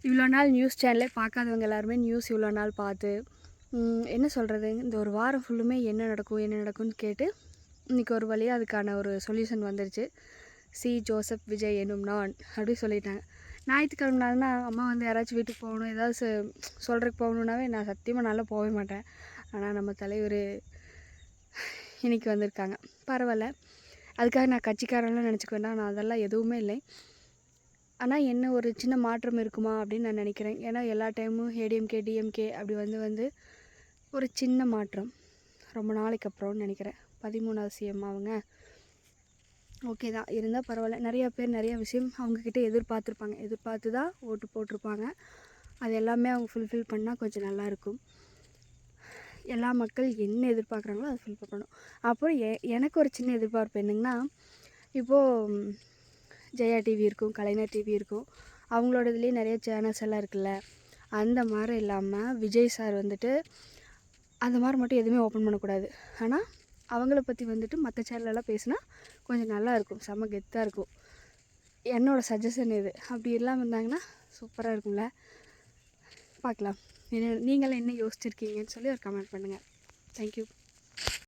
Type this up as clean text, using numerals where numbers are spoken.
இவ்வளோ நாள் நியூஸ் சேனலே பார்க்காதவங்க எல்லாருமே நியூஸ் இவ்வளோ நாள் பார்த்து என்ன சொல்கிறது, இந்த ஒரு வாரம் ஃபுல்லுமே என்ன நடக்கும்னு கேட்டு இன்றைக்கி ஒரு வழியாக அதுக்கான ஒரு சொல்யூஷன் வந்துருச்சு. ஜோசப் விஜய் எனும் நான் அப்படி சொல்லிட்டாங்க. ஞாயிற்றுக்கிழமை நாள்னா அம்மா வந்து யாராச்சும் வீட்டுக்கு போகணும், ஏதாவது சொல்கிறதுக்கு போகணுன்னாவே நான் சத்தியமாக நல்லா போகவே மாட்டேன். ஆனால் நம்ம தலைவர் இன்றைக்கி வந்திருக்காங்க. பரவாயில்ல, அதுக்காக நான் கட்சிக்காரெல்லாம் நினச்சிக்க வேண்டாம். நான் அதெல்லாம் எதுவுமே இல்லை. ஆனால் என்ன ஒரு சின்ன மாற்றம் இருக்குமா அப்படின்னு நான் நினைக்கிறேன். ஏன்னா எல்லா டைமும் ஏடிஎம்கே டிஎம்கே அப்படி வந்து ஒரு சின்ன மாற்றம் ரொம்ப நாளைக்கு அப்புறம்னு நினைக்கிறேன். 13வது சிஎம் அவங்க ஓகே தான் இருந்தால் பரவாயில்ல. நிறையா பேர் நிறைய விஷயம் அவங்கக்கிட்ட எதிர்பார்த்து தான் ஓட்டு போட்டிருப்பாங்க. அது எல்லாமே அவங்க ஃபுல்ஃபில் பண்ணால் கொஞ்சம் நல்லாயிருக்கும். எல்லா மக்கள் என்ன எதிர்பார்க்குறாங்களோ அதை ஃபுல்ஃபில் பண்ணணும். அப்புறம் எனக்கு ஒரு சின்ன எதிர்பார்ப்பு என்னங்கன்னா, இப்போது ஜெயா டிவி இருக்கும், கலைஞர் டிவி இருக்கும், அவங்களோட இதுலேயே நிறைய சேனல்ஸ் எல்லாம் இருக்குல்ல. அந்த மாதிரி இல்லாமல் விஜய் சார் வந்துட்டு அந்த மாதிரி மட்டும் எதுவுமே ஓப்பன் பண்ணக்கூடாது. ஆனால் அவங்கள பற்றி வந்துட்டு மற்ற சேனலெல்லாம் பேசினா கொஞ்சம் நல்லாயிருக்கும், செம்ம கெத்தாக இருக்கும். என்னோடய சஜஷன் இது. அப்படி இல்லாமல் இருந்தாங்கன்னா சூப்பராக இருக்கும்ல. பார்க்கலாம். நீங்களாம் என்ன யோசிச்சுருக்கீங்கன்னு சொல்லி ஒரு கமெண்ட் பண்ணுங்கள். தேங்க்யூ.